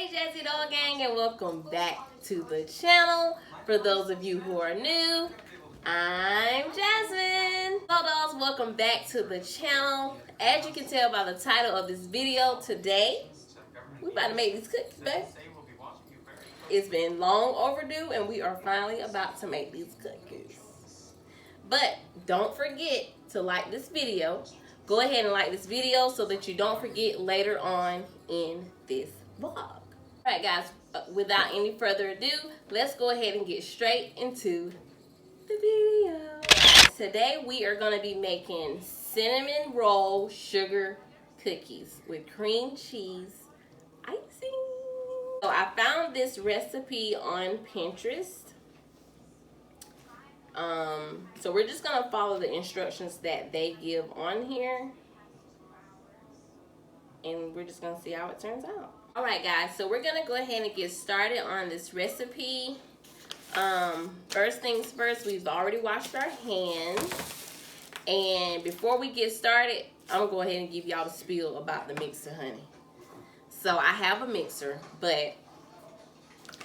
Hey Jazzy Doll Gang, and welcome back to the channel. For those of you who are new, I'm Jasmine. Hello dolls, welcome back to the channel. As you can tell by the title of this video, today we about to make these cookies, babe. It's been long overdue and we are finally about to make these cookies. But don't forget to like this video. Go ahead and like this video so that you don't forget later on in this vlog. Alright guys, without any further ado, let's go ahead and get straight into the video. Today we are going to be making cinnamon roll sugar cookies with cream cheese icing. So I found this recipe on Pinterest. So we're just going to follow the instructions that they give on here. And we're just going to see how it turns out. Alright guys, so we're going to go ahead and get started on this recipe. First things first, we've already washed our hands. And before we get started, I'm going to go ahead and give y'all the spiel about the mixer, honey. So I have a mixer, but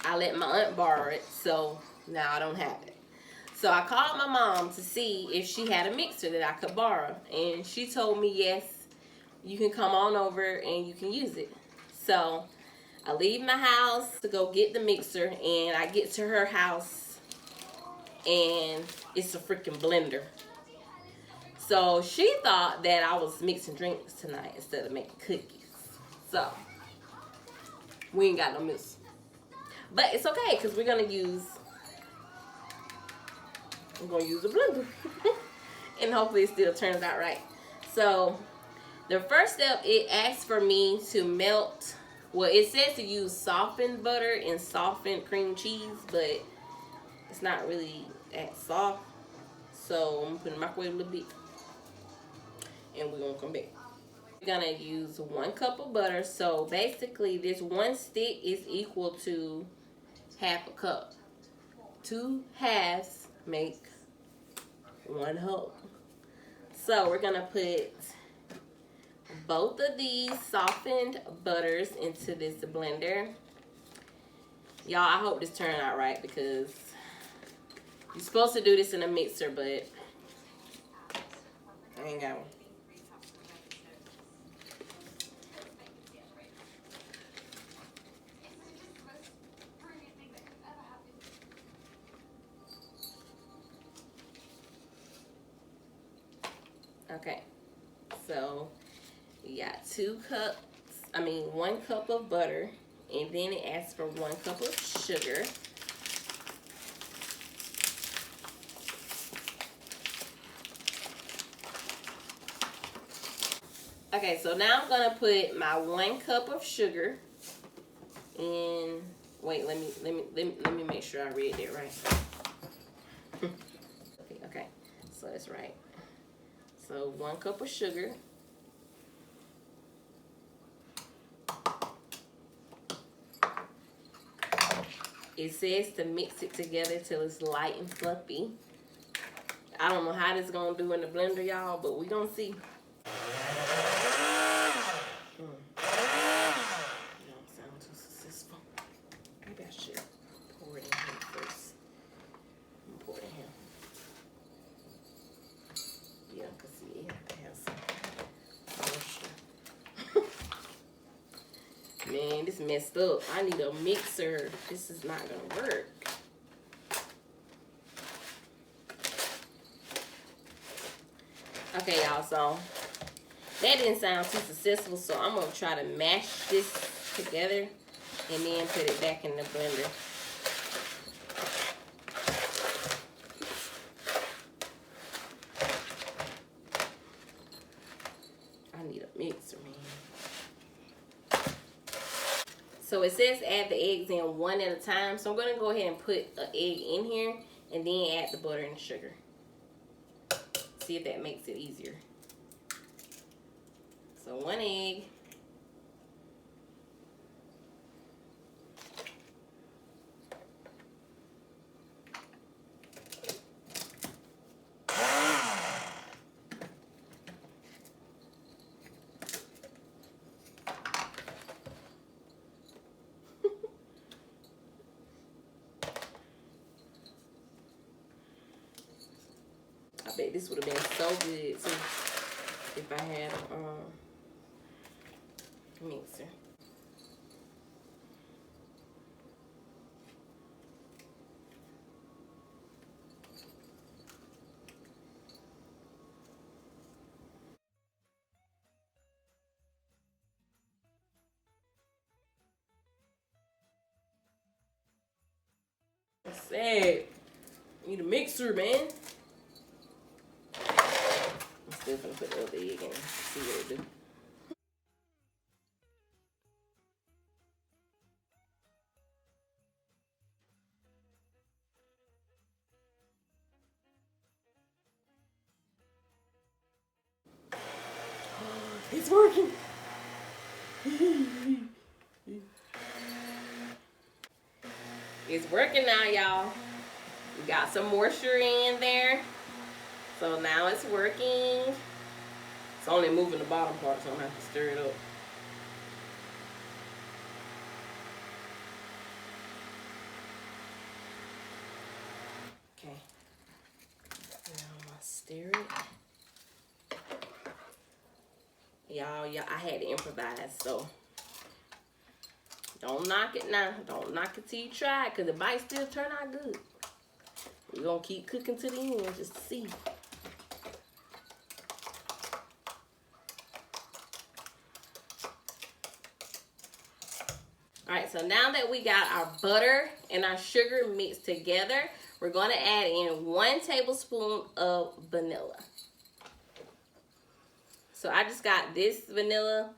I let my aunt borrow it, so now I don't have it. So I called my mom to see if she had a mixer that I could borrow. And she told me, yes, you can come on over and you can use it. So I leave my house to go get the mixer, and I get to her house and it's a freaking blender. So she thought that I was mixing drinks tonight instead of making cookies. So we ain't got no mixer. But it's okay because we're gonna use a blender. And hopefully it still turns out right. So the first step, it asks for me to melt, well, it says to use softened butter and softened cream cheese, but it's not really that soft. So I'm gonna put it in the microwave a little bit, and we're gonna come back. We're gonna use 1 cup of butter. So basically this 1 stick is equal to half a cup. 2 halves make 1 whole. So we're gonna put both of these softened butters into this blender. Y'all, I hope this turned out right because you're supposed to do this in a mixer, but I ain't got one. Okay, so you got 1 cup of butter, and then it asks for 1 cup of sugar. Okay, so now I'm gonna put my 1 cup of sugar in. Wait, let me make sure I read that right. Okay, so that's right. So 1 cup of sugar. It says to mix it together till it's light and fluffy. I don't know how this is gonna do in the blender, y'all, but we gonna see. Don't sound too successful. Maybe I should pour it in here first. I'm gonna pour it in here. Yeah, cause see, it has some moisture. Man, this messed up. I need a mixer. This is not gonna work. Okay, y'all, so that didn't sound too successful, so I'm gonna try to mash this together and then put it back in the blender. I need a mixer, man. So it says add the eggs in 1 at a time. So I'm going to go ahead and put an egg in here and then add the butter and sugar. See if that makes it easier. So 1 egg. bet this would have been so good too if I had a mixer. That's sad. Need a mixer, man. I'm still gonna put the other egg in and see what it do. It's working. It's working now, y'all. We got some moisture in there. So now it's working. It's only moving the bottom part, so I'm gonna have to stir it up. Okay. Now I'm gonna stir it. Y'all, I had to improvise, so don't knock it now. Don't knock it till you try it, because it might still turn out good. We're gonna keep cooking to the end just to see. Alright, so now that we got our butter and our sugar mixed together, we're gonna add in 1 tablespoon of vanilla. So I just got this vanilla,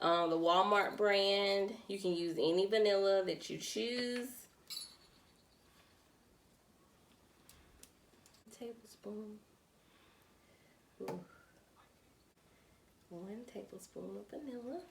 the Walmart brand. You can use any vanilla that you choose. Tablespoon. Ooh. 1 tablespoon of vanilla.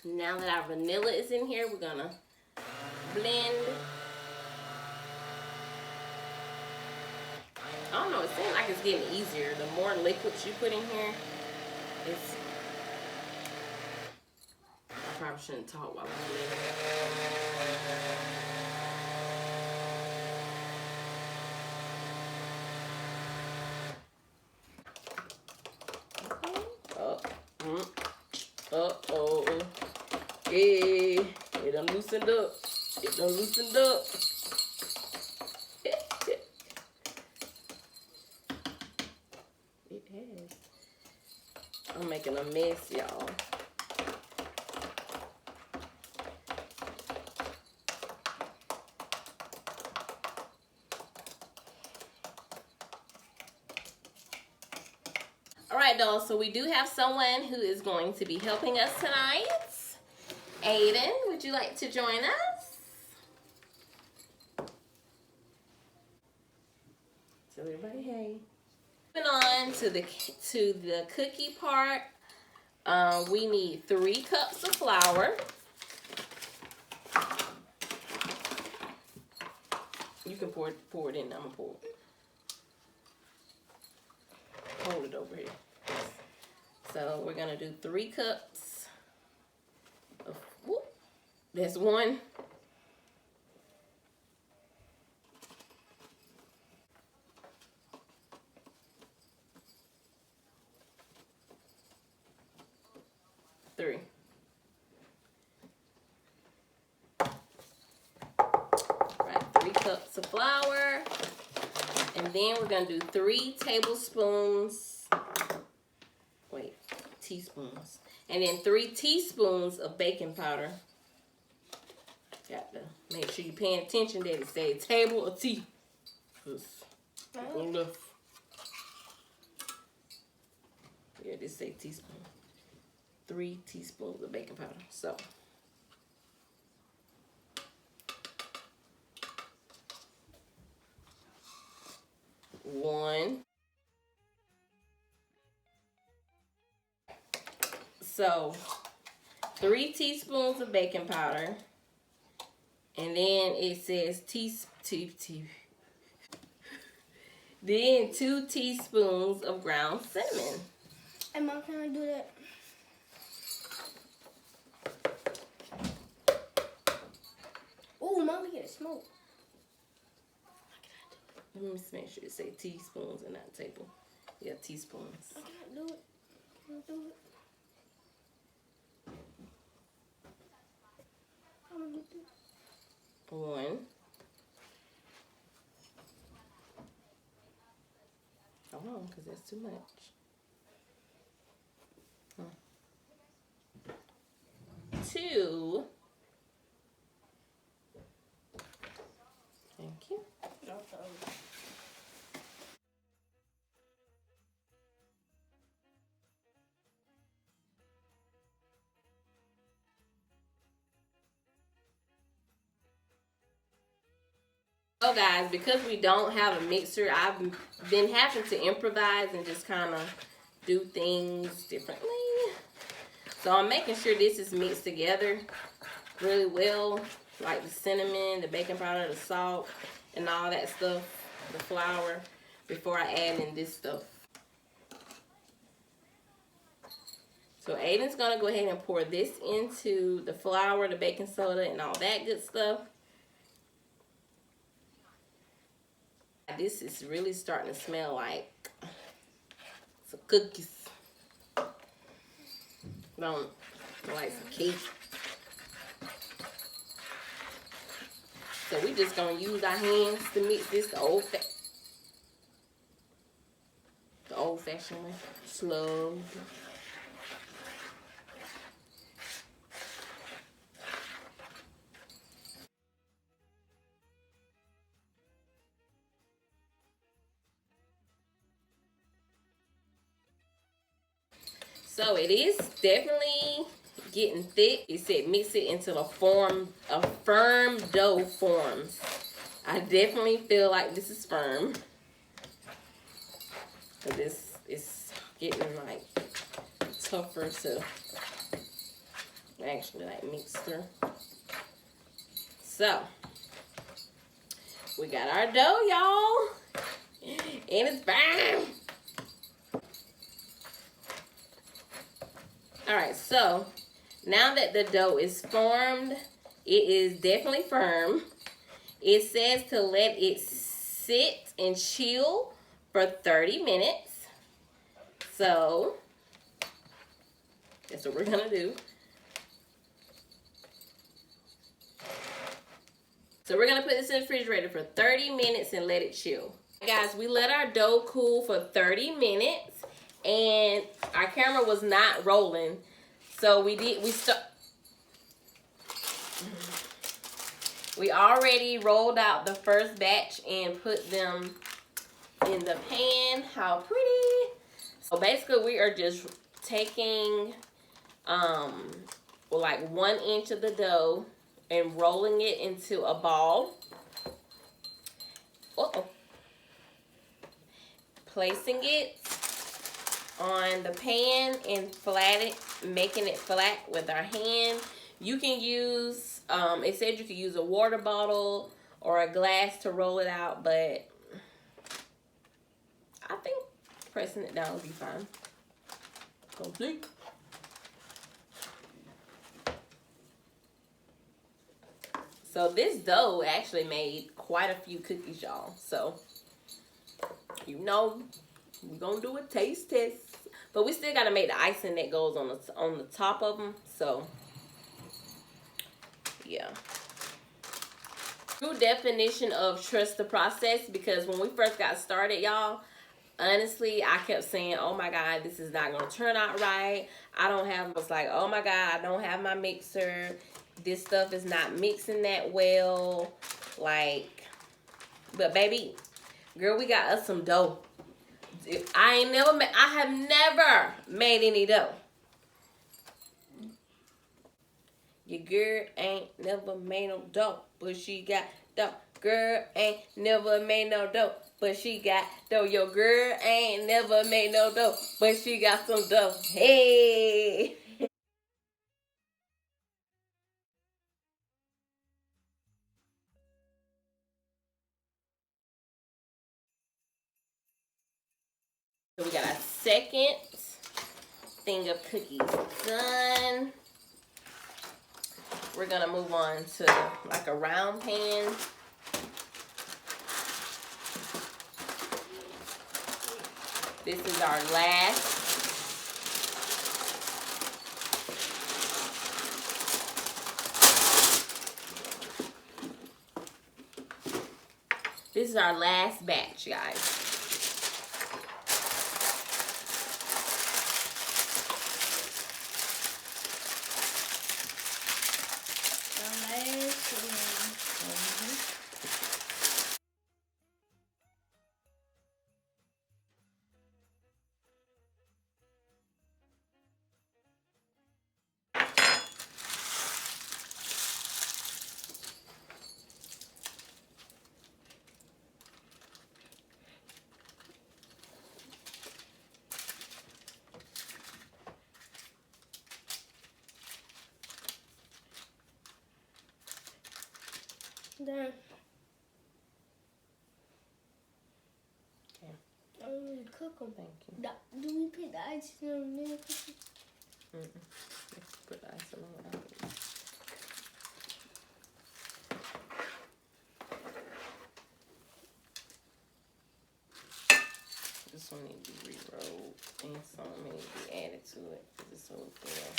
Now that our vanilla is in here, we're gonna blend. I don't know, it seems like it's getting easier. The more liquids you put in here, it's... I probably shouldn't talk while I'm blending. Uh-oh. Hey, it done loosened up. It done loosened up. It has. I'm making a mess, y'all. All right, dolls, so we do have someone who is going to be helping us tonight. Aiden, would you like to join us? Tell everybody hey. Moving on to the cookie part. We need 3 cups of flour. You can pour it in. I'm gonna pour it. Hold it over here. So we're gonna do 3 cups of, whoop, that's 1. Three. Right, 3 cups of flour. And then we're gonna do 3 tablespoons, teaspoons. And then 3 teaspoons of baking powder. Got to make sure you're paying attention that it says table or tea. Yeah, this say teaspoon. 3 teaspoons of baking powder. So. One. So 3 teaspoons of baking powder, and then it says then 2 teaspoons of ground cinnamon. Hey, Mom, can I do that? Oh, Mom, we get smoke. Let me make sure it say teaspoons and not table. Yeah, teaspoons. I can't do it. Can I do it? I'm gonna do this. 1. Hold on, because that's too much. 2. Thank you. So guys, because we don't have a mixer, I've been having to improvise and just kind of do things differently. So I'm making sure this is mixed together really well, like the cinnamon, the baking powder, the salt, and all that stuff, the flour, before I add in this stuff. So Aiden's gonna go ahead and pour this into the flour, the baking soda, and all that good stuff. This is really starting to smell like some cookies. Don't like some cake. So we just gonna use our hands to mix this the old-fashioned way, slow. So it is definitely getting thick. It said mix it into a firm dough forms. I definitely feel like this is firm. But this is getting like tougher to actually like mix through. So we got our dough, y'all. And it's firm. Alright, so now that the dough is formed, it is definitely firm. It says to let it sit and chill for 30 minutes. So that's what we're gonna do. So we're gonna put this in the refrigerator for 30 minutes and let it chill. Guys, we let our dough cool for 30 minutes and our camera was not rolling. So we already rolled out the first batch and put them in the pan. How pretty. So basically we are just taking like 1 inch of the dough and rolling it into a ball. Placing it on the pan and making it flat with our hand. You can use, it said you could use a water bottle or a glass to roll it out, but I think pressing it down will be fine. Complete. So this dough actually made quite a few cookies, y'all. So, you know, we're gonna do a taste test. But we still gotta make the icing that goes on the top of them. So, yeah. True definition of trust the process, because when we first got started, y'all, honestly, I kept saying, oh my God, this is not gonna turn out right. I was like, oh my God, I don't have my mixer. This stuff is not mixing that well. Like, but baby, girl, we got us some dough. I have never made any dough. Your girl ain't never made no dough, but she got dough. Girl ain't never made no dough, but she got dough. Your girl ain't never made no dough, but she got some dough. Hey. So we got our second thing of cookies done. We're gonna move on to like a round pan. This is our last. This is our last batch, guys. Done. Okay. I don't really cook them. Thank you. Do we put the icing on the little cookie? Let's put the icing on it. This one needs to be re-rolled and some may need to be added to it because it's so thin.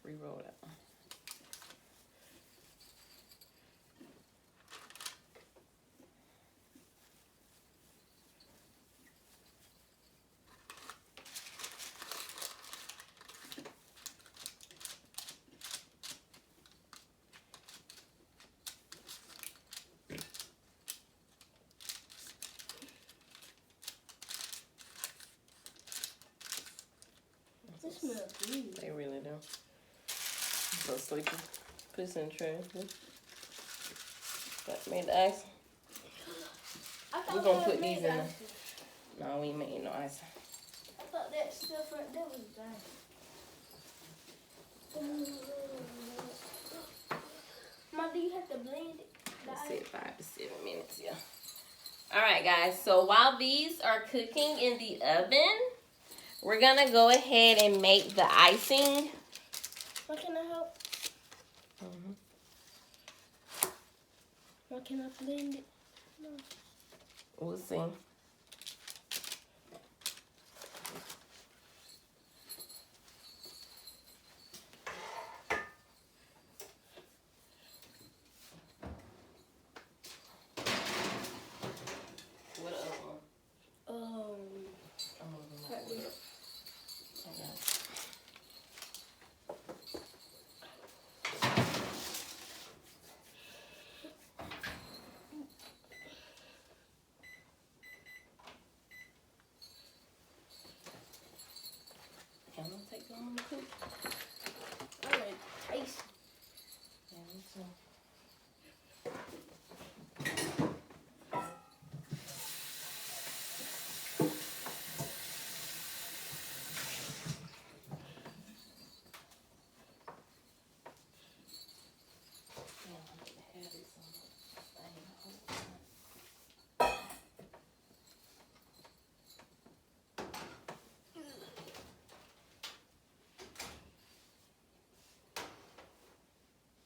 Re-roll that one. They smell good. They really do. So sleepy. Put this in the trash. But made the ice. We're gonna put these in the. No, we ain't making no ice. I thought that stuff right there was done. Mom, do you have to blend it? Let's say 5 to 7 minutes, yeah. Alright guys, so while these are cooking in the oven, we're gonna go ahead and make the icing. What can I help? What can I blend it? No. We'll see. What other one? Right there. I'm gonna take them on the cook. I like taste. Yeah, me too.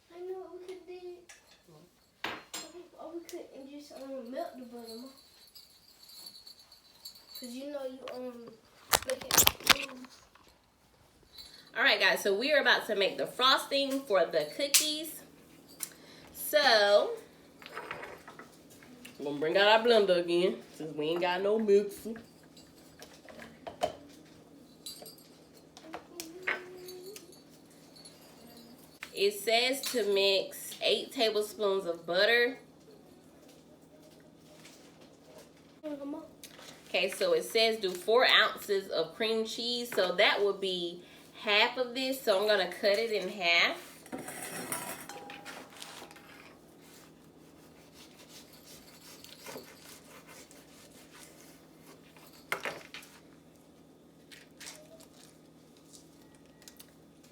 I know what we could do. Or we could and just melt the butter, Mom. Cause you know you make it. Alright guys, so we are about to make the frosting for the cookies. So, we're gonna bring out our blender again since we ain't got no mixer. It says to mix 8 tablespoons of butter. Okay, so it says do 4 ounces of cream cheese. So that would be half of this. So I'm gonna cut it in half.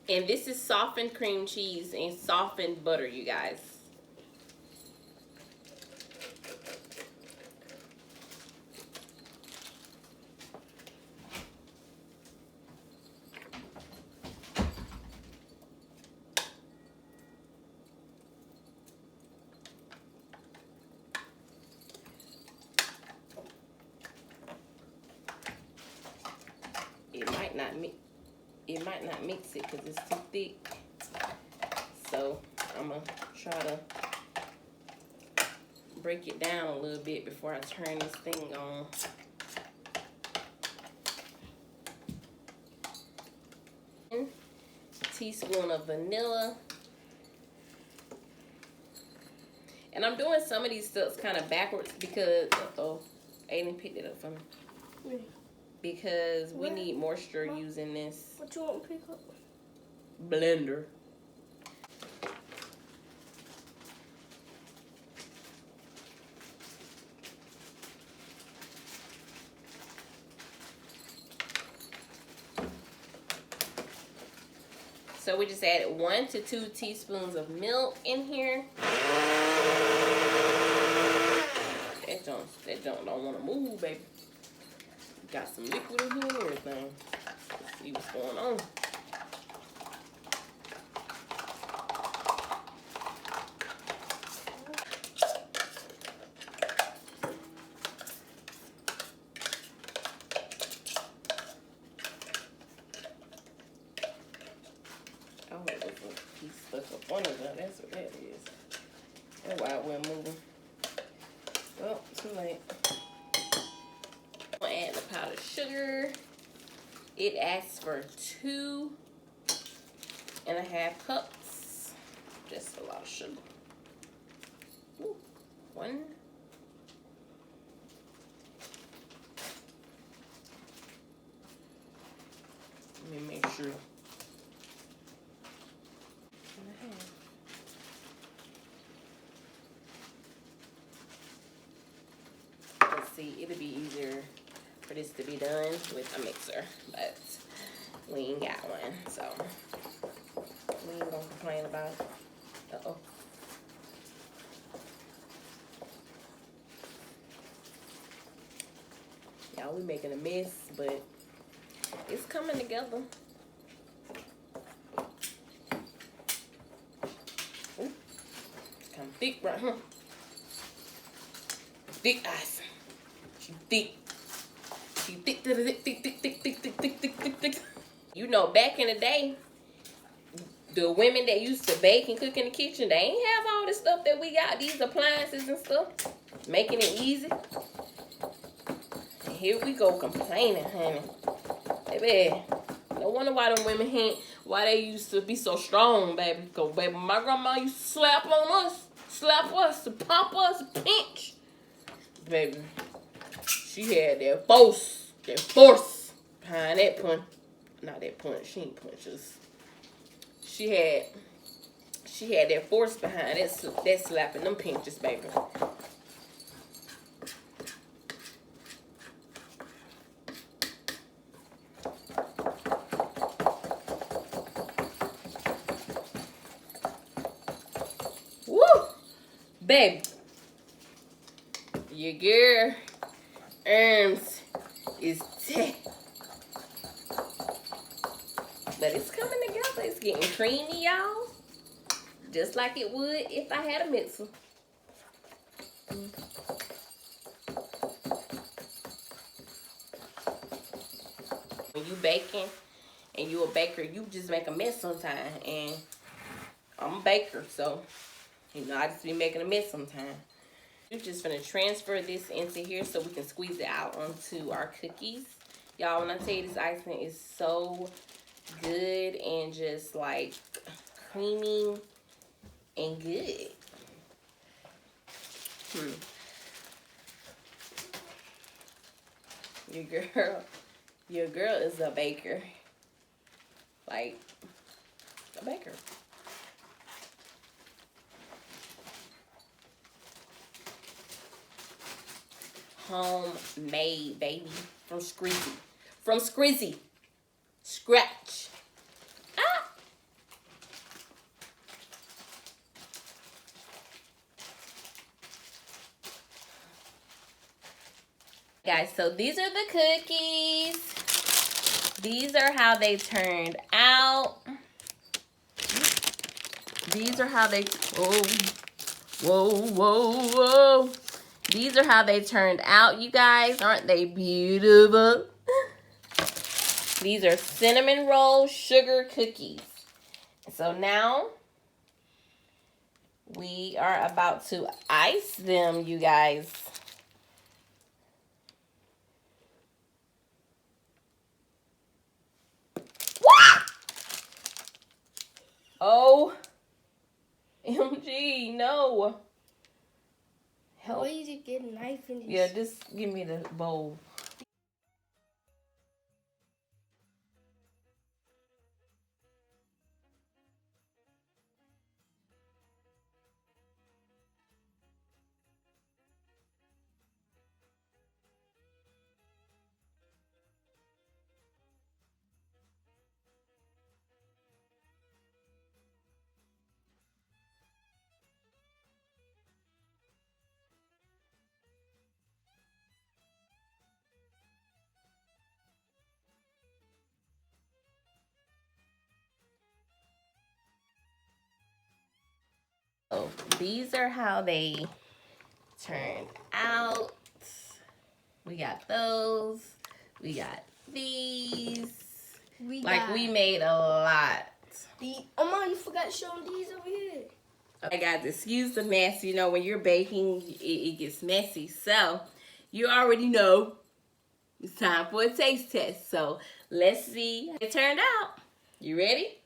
And this is softened cream cheese and softened butter, you guys. might not mix it because it's too thick. So I'm going to try to break it down a little bit before I turn this thing on. Teaspoon of vanilla. And I'm doing some of these steps kind of backwards because, Aiden picked it up for me. Yeah. Because we need moisture using this What you want to pick up? blender. So we just added 1 to 2 teaspoons of milk in here. That don't want to move, baby. Got some liquid in here and everything. Let's see what's going on. Oh, there's a piece stuck up under there. That's what that is. That's why it wasn't moving. Well, too late. I'm gonna add the powdered sugar. It asks for 2.5 cups. Just a lot of sugar. Ooh, 1. Let me make sure. Let's see, it'll be easier for this to be done with a mixer, but we ain't got one, so we ain't gonna complain about it. Uh-oh. Y'all, we making a mess, but it's coming together. Ooh, it's kind of thick right here. Thick ice. She thick. She thick, thick, thick, thick, thick, thick, thick, thick, thick, thick, thick. You know, back in the day, the women that used to bake and cook in the kitchen, they ain't have all this stuff that we got, these appliances and stuff, making it easy. And here we go complaining, honey. Baby, no wonder why them women why they used to be so strong, baby. Because, baby, my grandma used to slap on us, to pop us, pinch. Baby, she had that force behind that punch. Not that punch, she ain't punch us. She had that force behind that slapping them pinches, baby. Woo! Baby. Your girl arms is tight. But it's coming together. It's getting creamy, y'all. Just like it would if I had a mixer. When you baking and you a baker, you just make a mess sometimes. And I'm a baker, so you know I just be making a mess sometimes. We're just gonna transfer this into here so we can squeeze it out onto our cookies. Y'all, when I tell you this icing is so good and just like creamy and good. Your girl is a baker. Like a baker. Homemade, baby. From Scrizzy. Scratch. Ah! Guys, so these are the cookies. These are how they turned out. These are how they... Whoa. These are how they turned out, you guys. Aren't they beautiful? These are cinnamon roll sugar cookies. So now we are about to ice them, you guys. What? OMG, no. Help. Why you just get a knife and Yeah, just give me the bowl. So these are how they turned out. We got those. We got these. We made a lot. Oh, Mom, you forgot to show them these over here. Okay, guys, excuse the mess. You know, when you're baking, it gets messy. So, you already know it's time for a taste test. So, let's see how it turned out. You ready?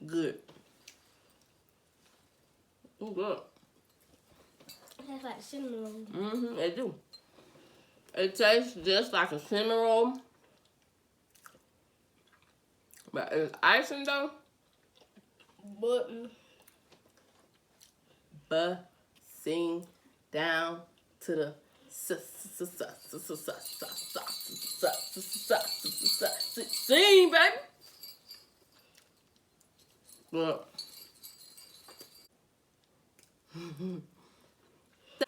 Good. Oh, good. That's like cinnamon roll. Mm-hmm, it do. It tastes just like a cinnamon roll. But it's icing though. Bussing down to the scene, baby. Look.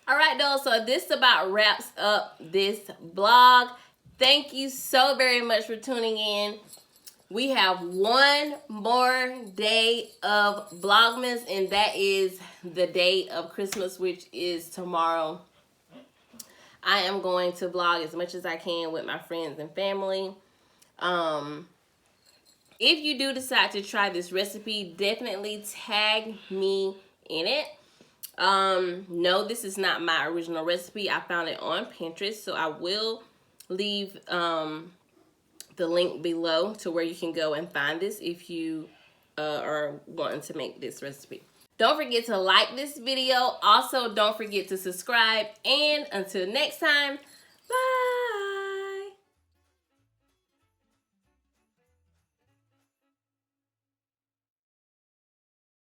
All right, though, so this about wraps up this vlog. Thank you so very much for tuning in. We have one more day of Vlogmas, and that is the day of Christmas, which is tomorrow. I am going to vlog as much as I can with my friends and family. If you do decide to try this recipe, definitely tag me in it. No, this is not my original recipe. I found it on Pinterest, so I will leave the link below to where you can go and find this if you are wanting to make this recipe. Don't forget to like this video. Also, don't forget to subscribe. And until next time, bye.